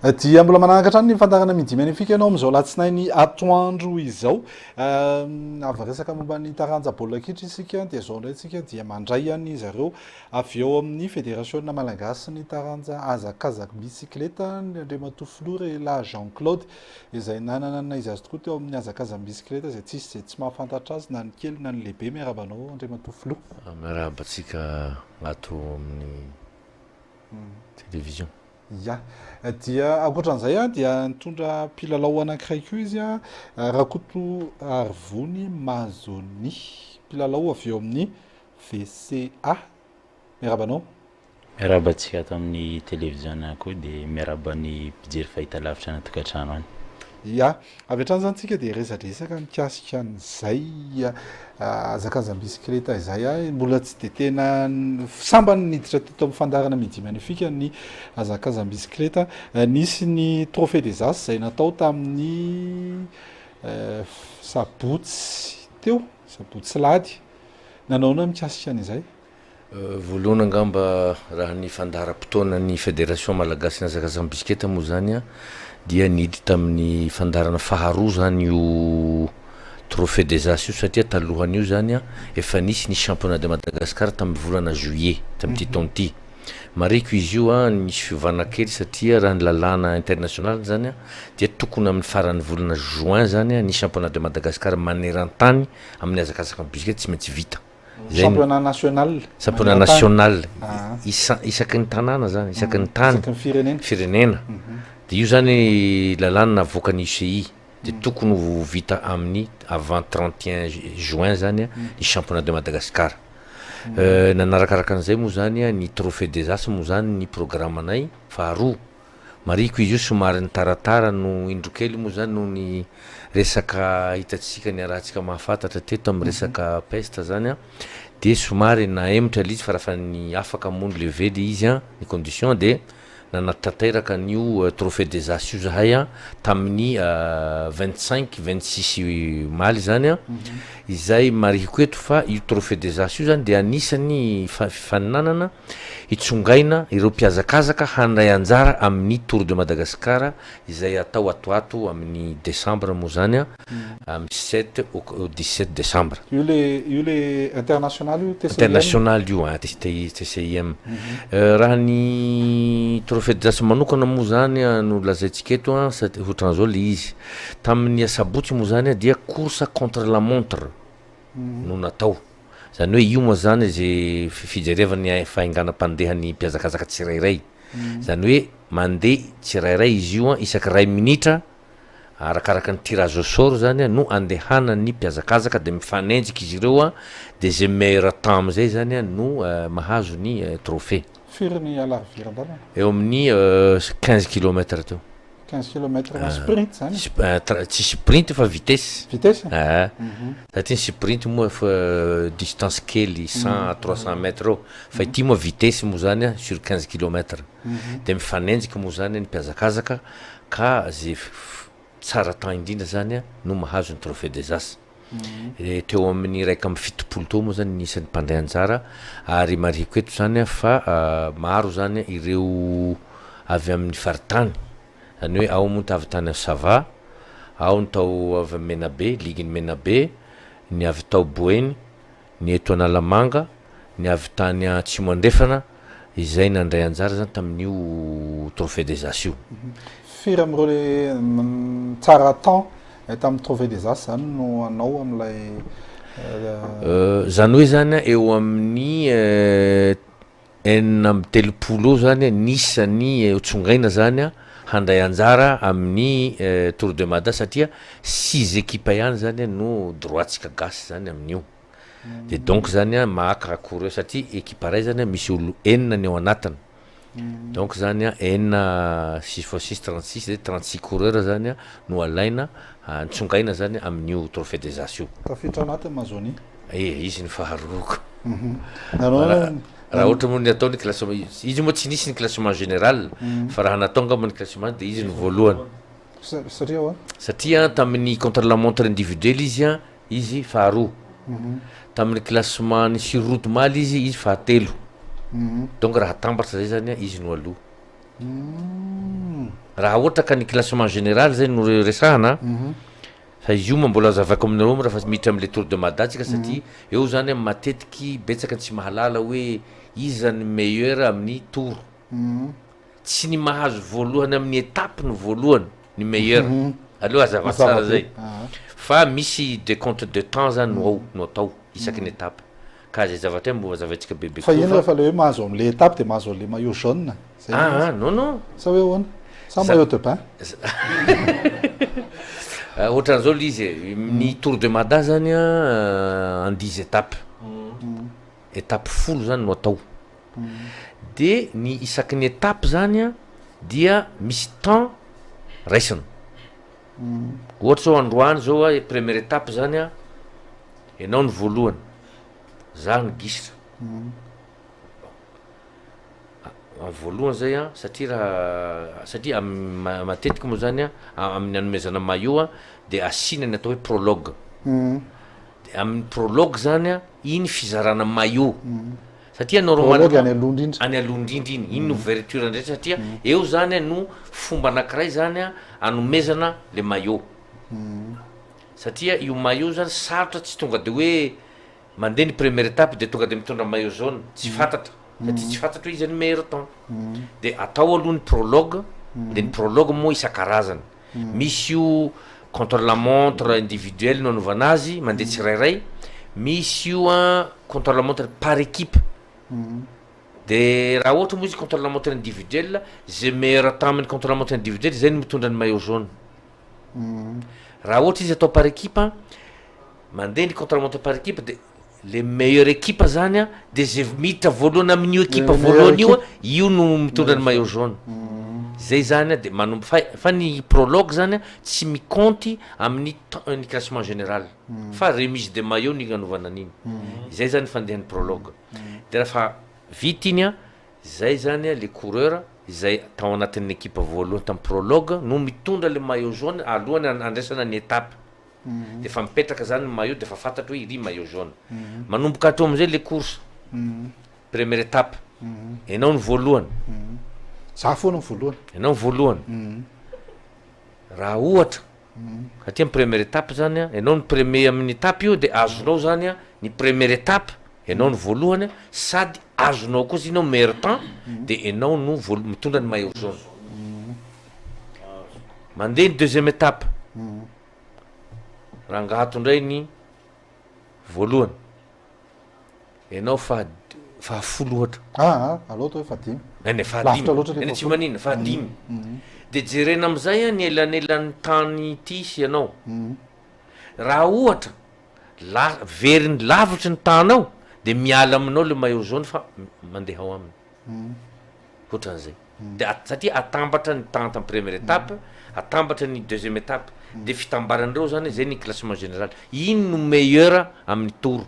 dia mbola manaraka hatrany ny fandarana midi magnifique ianao am'izao latsinainy atoandro izao avy resaka momba ny taranja baolina kitra isika dia zao indray tsika dia mandray any zareo avy eo amin'ny fédération malagasy ny taranja azakazaky bicycleta Andriamatoa Filoha la Jean Claude izay nanana izy azy tokoa teo amin'ny azakazany bicycleta izay tsisy izay tsy mahafantatra azy na ny kely na ny lehibe miarabanao Andriamatoa Filoha miarabantsika ato amin'ny télévision. Ya dia ankoatran'izay a dia nitondra mpilalao anankiray koa izy a Rakoto Arvony Mazony mpilalao avy eo amin'ny VCA miarabanao miarabantsika ato amin'ny télévision koa dia miarabany mpijery fahitalavitra anaty tokantrano any. Ya avy hatrany zany tsika dia resadresaka mikasika an'izay azakazany bicycleta izay a mbola tsy de tena sambany niditra teto amin'ny fandarana midi magnifique ny azakazany bicycleta nisy ny trophée des as izay natao tamin'ny sabotsy teo sabotsy lady nanaona mikasika an'izay voalohany angamba raha ny fandaharam-potoana ny fédération malagasy ny azakazany bisiketa moa zany a dia niditra tamin'ny fandarana faharoa zany io trophée des as io satria talohan'io zany a efa nisy ny championnat de Madagascar tamin'ny volana juillet tamin'ity taona ity mariko izy io a nisy fiovana kely satria raha ny lalàna international zany a dia tokony amin'ny faran'ny volana juin zany a ny championnat de Madagascar maneran-tany amin'ny azakazaka bisiketa tsy maintsy vita championnat national isaky ny tanàna zany isaky ny tany firenena de io zany lalàna navoakany UCI de tokony ho vita amin'ny avant 31 juin zany ny championnat de Madagascar nanarakaraka an'izay moa zany ny trophée des as moa zany ny programmanay faharoa mariko izy io somary ny taratara no indrokely moa zany no ny resaka hitatsika ny arahantsika mahafantatra teto amin'ny resaka peste zany a de somary na emitra lizy fa raha fa ny afaka mono levé de izy a ny condition de nanatateraka an'io trophée des as io zahay a tamin'ny 25-26 maly zany a izay mariko eto fa io trophée des as io zany de anisany faninanana hitsongaina ireo mpiazakazaka handray anjara amin'ny Tour de Madagascar izay atao atoato amin'ny décembre moa zany a amin'ny 7 au 17 décembre io le international io international io TCIM raha ny trophée des as manokana moa zany no lazaintsika eto a ohatran'izao le izy tamin'ny asabotsy moa zany dia course contre la montre no natao zany hoe io moa zany zay fijerevany fahainganam-pandehan'ny mpiazakazaka tsirairay zany hoe mandeha tsirairay izy io a isaky ray minitra arakaraka ny tirage au sort zany no andehanan'ny mpiazakazaka de mifanenjika izy ireo a de zay meilleur temps am'izay zany a no mahazo ny trophée firy ny alaviran-dalana eo amin'ny 15 km teo 15 km sprint zany tsy sprint fa vitesse satria ny sprint moa fa distance kely 100 à 300 mètres eo fa ity moa vitesse moa zany a sur 15 km de mifanenjika moa zany ny mpiazakazaka ka zay tsara temps indrindra zany a no mahazo ny trophée des as teo amin'ny raika amin'ny fitopolo teo moa zany nisan'ny mpandray anjara ary mariko eto zany fa maro zany ireo avy amin'ny faritany zany hoe ao moa tavy tany Sava ao ny tao avy Menabe ligny Menabe ny avy tao Boeny ny eto Analamanga ny avy tany Atsimo Andrefana izay nandray anjara zany tamin'io trophée des as io firy am'ireo le tsara temps tamin'ny trophée des as zany no anao am'ilay zany hoe zany eo amin'ny enina amby telopolo zany nisany tsongaina zany a handray anjara amin'ny Tour de Mada satria 6 équipe ihany zany no droitsika gasy zany amin'io de donc zany a mahaka coureur satria équipe ray zany misy olo enina ny ao anatiny donc zany a enina 6x6 36 de 36 coureur zany no alaina nitsongaina zany amin'io trophée des as io tafiditra anatiny Mazony izy ny faharoako raha ohatra moa ny ataony classement izy moa tsy nisy ny classement général fa raha natao ngamba ny classement de izy ny voalohany satria tamin'ny contre la montre individuelle izy a izy faharoa tamin'ny classement ny sur route maly izy fahatelo donc raha tambatra zay zany izy no aloha raha ohatra ka ny classement général zay no resahana fa izy io ma mbola zavako aminareo raha fa miditra am'le tour de madagatsika satria eo zany matetiky betsaka tsy mahalala hoe izy zany meilleur amin'ny tour tsy ny mahazo voalohany amin'ny étape no voalohany ny meilleur aloha azava tsara zay fa misy des comptes de temps zany no atao isaky ny étape ka zay zavatra mbo zavatsika bebe fa ino rehefa le hoe mahazo am'le étape de mahazo le maillot jaune non sa hoe ahoana sa maillot de bain ohatran'izao le izy ny tour de mada zany en 10 étapes étape folo zany no atao de ny isaky ny étape zany dia misy temps raisiny ohatra zao androany zao première étape zany ianao ny voalohany za ny gisitra voalohany zay satria matetiky moa zany amin'ny anomezana maillot de asina ny atao hoe prologue de amin'ny prologue zany iny fizarana maillot satria normalement any aloha indrindra iny no ouverture ndray satria eo zany no fomba anankiray zany anomezana le maillot satria io maillot zany sarotra tsy tonga de hoe mandeha ny première étape de tonga de mitondra maillot jaune tsy fantatra satria tsy fantatra hoe izy ny meilleur temps de atao aloha ny prologue de ny prologue moa isan-karazany misy io contre la montre individuelle no anaovana azy mandeha tsirairay misy io contre la montre par équipe de raha ohatra moa izy contre la montre individuelle zay meilleur temps amin'ny contre la montre individuelle zay no mitondra ny maillot jaune raha ohatra izy atao par équipe mandeha ny contre la montre par équipe de le meilleure équipe zany de zay miditra voalohany amin'io équipe voalohany io no mitondra ny maillot jaune zay zany de manombo fa ny prologue zany tsy miconty amin'ny ny classement général fa remise de maillot ny anaovana an'iny zay zany fandehan'ny prologue de raha vita iny zay zany le coureur izay tao anatin'ny équipe voalohany tamin'ny prologue no mitondra le maillot jaune alohany andraisana ny étape de fa mipetraka zany maillot de fa fantatra hoe iry maillot jaune manomboka atao am'izay le course première étape ianao ny voalohany za foana ny voalohany ianao ny voalohany raha ohatra satria ny première étape zany ianao ny premier amin'ny étape io de azonao zany ny première étape ianao ny voalohany sady azonao koa zinao meilleur temps de ianao no mitondra ny maillot jaune mandeha ny deuxième étape raha ngahato ndray ny voalohany ianao fahafolo ohatra aloha to hoe fahadimy ene fahadimy tsy manina fahadimy de jerena am'izay ny elanelan'ny tany tisy ianao raha ohatra veriny lavitry ny tanao de miala aminao le maillot jaune fa mandeha ao aminy ohatran'izay de satria atambatra ny temps tamin'ny première étape atambatra ny deuxième étape de fitambaran'ireo zany zay ny classement général iny no meilleur amin'ny tour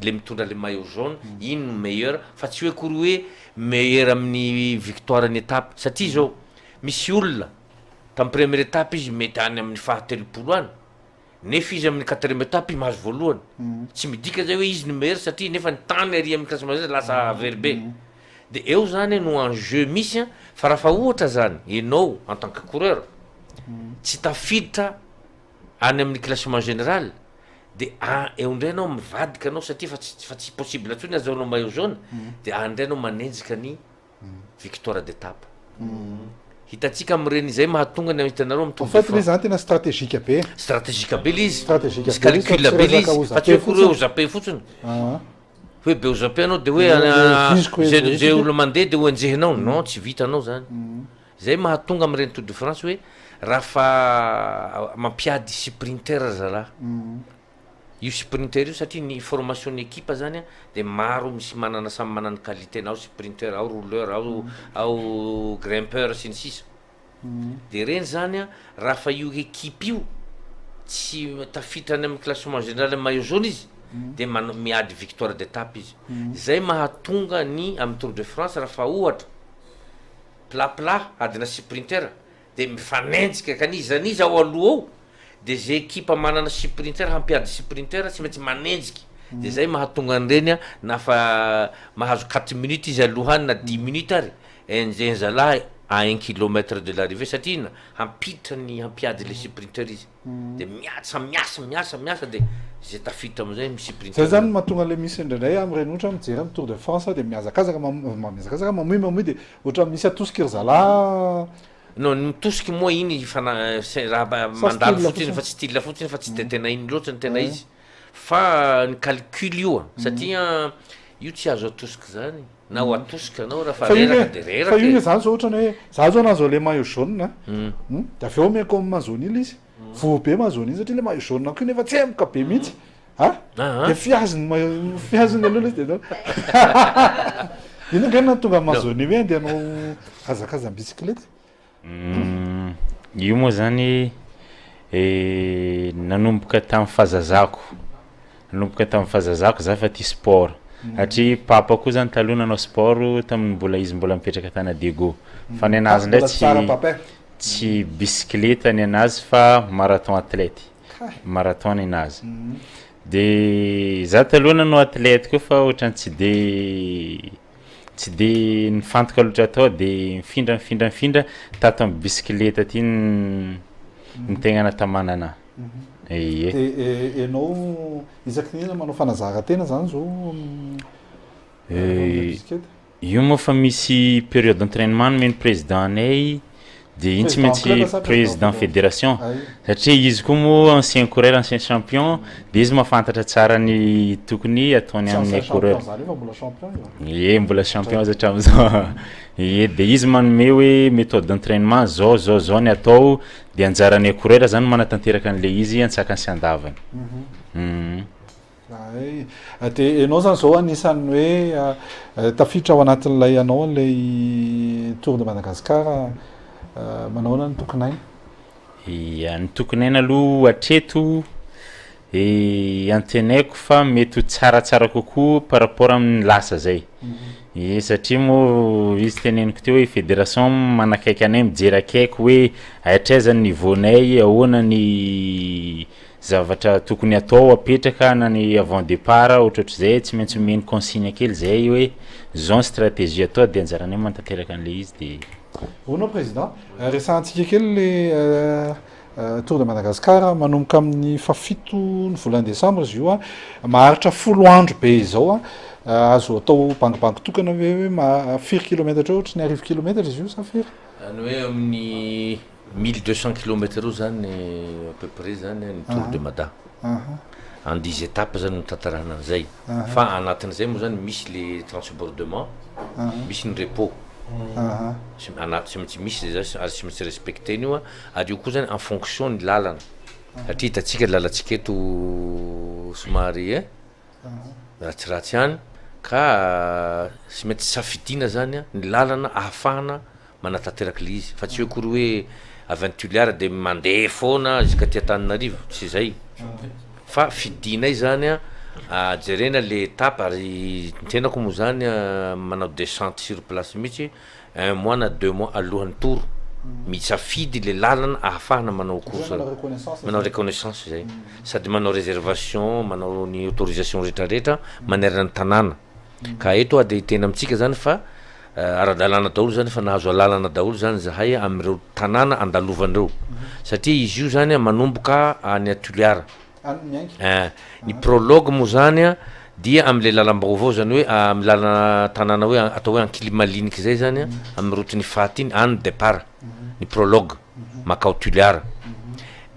le mitondra le maillot jaune iny no meilleur fa tsy hoe kory hoe meilleur amin'ny victoire ny étape satria zao misy olona tamin'ny première étape izy mety any amin'ny fahatelopolo any nefa izy amin'ny quatrième étape izy mahazo voalohany tsy midika zay hoe izy no meilleur satria nefa ny tany ary amin'ny classement général lasa verbe de eo zany no enjeu misy fa raha fa ohatra zany ianao en tant que coureur tsy tafiditra any amin'ny classement général de eo ndray anao mivadika anao satria fa tsy possible atsony azahoanao maillot jaune de andray anao manenjika ny victoire d'étape hitantsika am'ireny zay mahatonga ny hitanareo fait le zany tena stratégique be le izy misy calcul be le izy fa tsy hoe kory hoe ozape fotsiny hoe be ozape anao de hoe zay olo mandeha de ho enjehinao non tsy vitanao zany zay mahatonga am'ireny tour de France hoe raha fa mampiady sprinter zalahy io sprinter io satria ny formation ny équipe zany de maro misy manana samy manana qualité ao sprinter ao rouleur ao grimpeur sy ny sisa de reny zany raha fa io équipe io tsy tafitra any amin'ny classement général maillot jaune izy de miady victoire d'étape izy zay mahatonga ny amin'ny tour de France raha fa ohatra plat adina sprinter de mifanenjika kanizaniza ao aloha ao de zay équipe manana sprinter hampiady sprinter tsy maintsy manenjiky de zay mahatonga an'ireny na fa mahazo 4 minutes izy alohany na 10 minutes ary enjeny zalahy à 1 kilomètre de l'arrivée satria hampitra ny hampiady le sprinter izy de miasa de zay tafiditra am'izay zay sprinter zany mahatonga le misy indraindray am'ireny ohatra mijery am Tour de France de miazakazaka miazakazaka mamoy de ohatra misy atosiky ry zala non mitosiky moa iny raha mandalo fotsiny fa tsy style fotsiny fa tsy de tena iny loatra ny tena izy fa ny calcul io satria io tsy azo atosiky zany na ho atosiky anao raha fa reraka de reraka fa io zany zao ohatra ny hoe za zao nazo le maillot jaune de aveo meko mazony ily izy vobe mazony izy satria le maillot jaune ko nefa tsy amika be mihitsy de fiaziny aloha izy de ino angana tonga mazony hoe andeha anao kazakaza bicyclette io moa zany nanomboka tamin'ny fahazazako za fa ty sport satria papa koa zany taloha nanao sport tamin'ny izy mbola mipetraka tany Dego fa ny anazy ndray tsy bicyclette ny anazy fa marathon athlète marathon ny anazy de za taloha nanao athlète koa fa ohatrany tsy de nifantoka loatra atao de mifindra tato amin'ny bicyclette ty ny tegna natamanana enao isaky nina manao fanazara-tena zany zao io moa fa misy période d'entraînement nomeny président anay de iny tsy maintsy président fédération satria izy koa moa ancien coureur ancien champion de izy mahafantatra tsara ny tokony ataony amin'ny coureur mbola champion zatra am'izao de izy manome hoe méthode d'entraînement zao ny atao de anjarany coureur zany manatanteraka an'le izy antsakany sy andavany de enao zany zao anisan'ny hoe tafiditra ao anatin'ilay anao an'lay Tour de Madagascar manao ny tokonaina ny tokonaina aloha hatreto antenaiko fa mety tsaratsara kokoa par rapport amin'ny lasa zay satria moa izy teneniko teo hoe fédération manakaiky anay mijery akaiky hoe aitraiza ny niveaunay ahoana ny zavatra tokony atao apetraka na ny avant départ ohatrohatr'izay tsy maintsy omeny consigne kely zay hoe zao stratégie atao de anjaranay manatanteraka an'le izy de onao président resantsika kely le Tour de Madagascar manomboka amin'ny fafito ny volana décembre izy io maharitra 10 andro be izao azo atao bangibangy tokana hoe firy kilomètre ohatra ny 10 kilomètre izy io sa firy any hoe amin'ny 1200 kilomètre eo zany à peu près zany ny Tour de Mada en 10 étapes zany mitantarana an'izay fa anatin'izay moa zany misy le transbordement misy ny repos tsy maintsy misy zay ary tsy maintsy respecté io ary io koa zany en fonction ny lalana satria hitatsika lalantsika eto somary ratsiratsy any ka tsy maintsy safidina zany ny lalana ahafahana manatanteraka le izy fa tsy hoe kory hoe aventurière de mandeha foana jusqu'à Antananarivo tsy zay fa fidinay zany jerena le étape ary tenako moa zany manao descente sur place mihitsy 1 mois na 2 mois alohan'ny tour misafidy le lalana ahafahana manao course manao reconnaissance zay sady manao réservation manao ny autorisation rehetrarehetra manerana ny tanàna ka eto de tena amitsika zany fa ara-dalàna daholo zany fa nahazo alalana daholo zany zahay am'ireo tanàna andalovan'ireo satria izy io zany manomboka any Atuliara ny prologue moa zany dia am'le lalam-baovao zany hoe amy lalana tanàna hoe atao hoe ankilimaliniky zay zany amy rotiny fahatiny any départ ny prologue makao Tuliara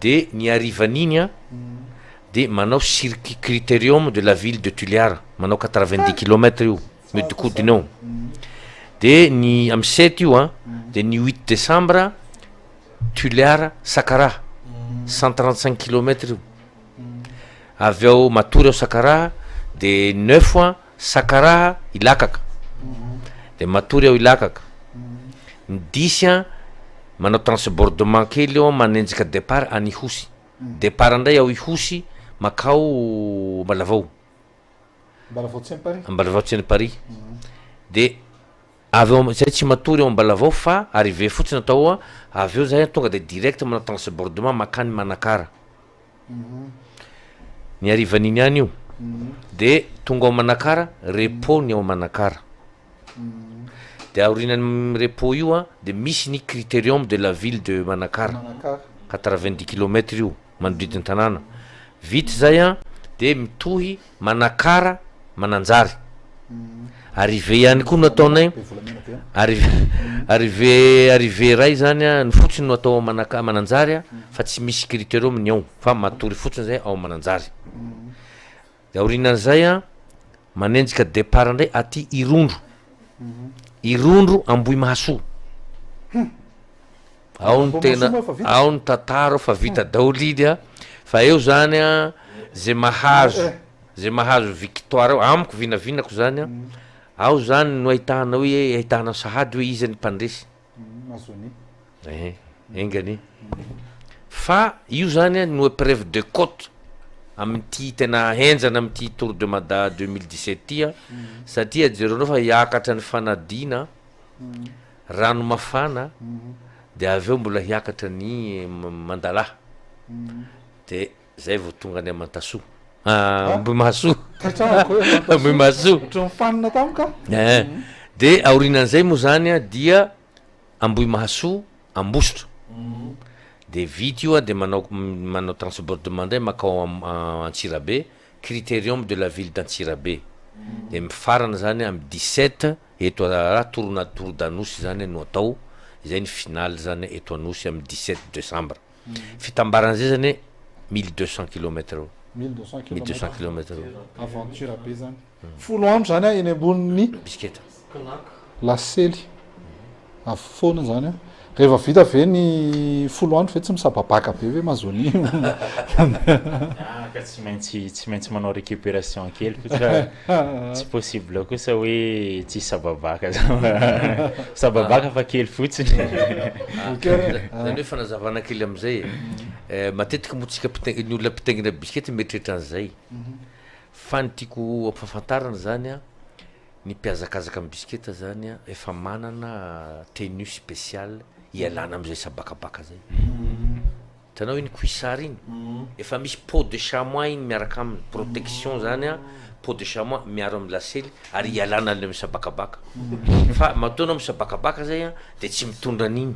de ny arivan'iny de manao circuit critérium de la ville de Tuliara manao 90 km io miodikodiny eo de ny amy 7 io de ny 8 décembre Tuliara Sakara 135 km io avy eo matory ao Sakara de 9 Sakara Ilakaka de matory ao Ilakaka ny 10 manao transbordement kely eo manenjika départ any Ihosy départ andray ao Ihosy makao Mbalavao tsy ny Paris de avy eo zay tsy matory ao Mbalavao fa arrivé fotsiny atao avy eo zay tonga de direct manao transbordement makany Manakara ny arivan'iny any io de tonga ao Manakara repos ny ao Manakara de aorinany repos io a de misy ny critérium de la ville de Manakara 90 kilomètres io manodidiny tanàna vita zay a de mitohy Manakara Mananjary arrivé ihany koa no ataonay arrivé ray zany a ny fotsiny no atao Mananjary a fa tsy misy critérium ny ao fa matory fotsiny zay ao Mananjary de aorinan'zay a manenjika départ ndray aty Irondro Ambohimahasoa ao ny tena ao ny tantara fa vita daoliny a fa eo zany a zay mahazo victoire ao amiko vinavinako zany a ao zany no ahitana hoe ahitana sahady hoe izy ny mpandresy engany fa io zany a no épreuve de côte amity tena henjana amity Tour de Mada 2017 ty a satria jerenao fa hiakatra ny fanadina rano mafana de aveo mbola hiakatra ny Mandala de zay vao tonga any Amantasoa Ambohimahasoa fanina tamika de aorinan'zay moa zany a dia Ambohimahasoa Ambositra de vite io a de manao transportement ndray makao Antsirabe critérium de la ville d'Antsirabe de mifarana zany amy 17 eto raha Tour d'Anosy zany no atao izay ny finale zany eto Anosy amy 17 décembre fitambaran'zay zany 1200 km 1200 km aventure be zany folo andro zany a eny amboniny bisiketa lasely afoana zany a rehefa vita ve ny folo andro fe tsy misababaka be ve mazony ka tsy maintsy manao récupération kely fa tsy possible kosa hoe tsy sababaka sababaka fa kely fotsiny zany hoe fanazavana kely am'izay matetiky moa tsika ny olona mpitaingina bisikety mieritreritra an'izay fa ny tiako ampahafantarana zany a ny mpiazakazaka amy bisiketa zany a efa manana tenue spéciale ialana am'izay sabakabaka zay tanao iny cuissard iny efa misy peau de chamois iny miaraka aminy protection zany a peau de chamois miaro amy lasely ary ialana le amy sabakabaka fa matoana amy sabakabaka zay a de tsy mitondra an'iny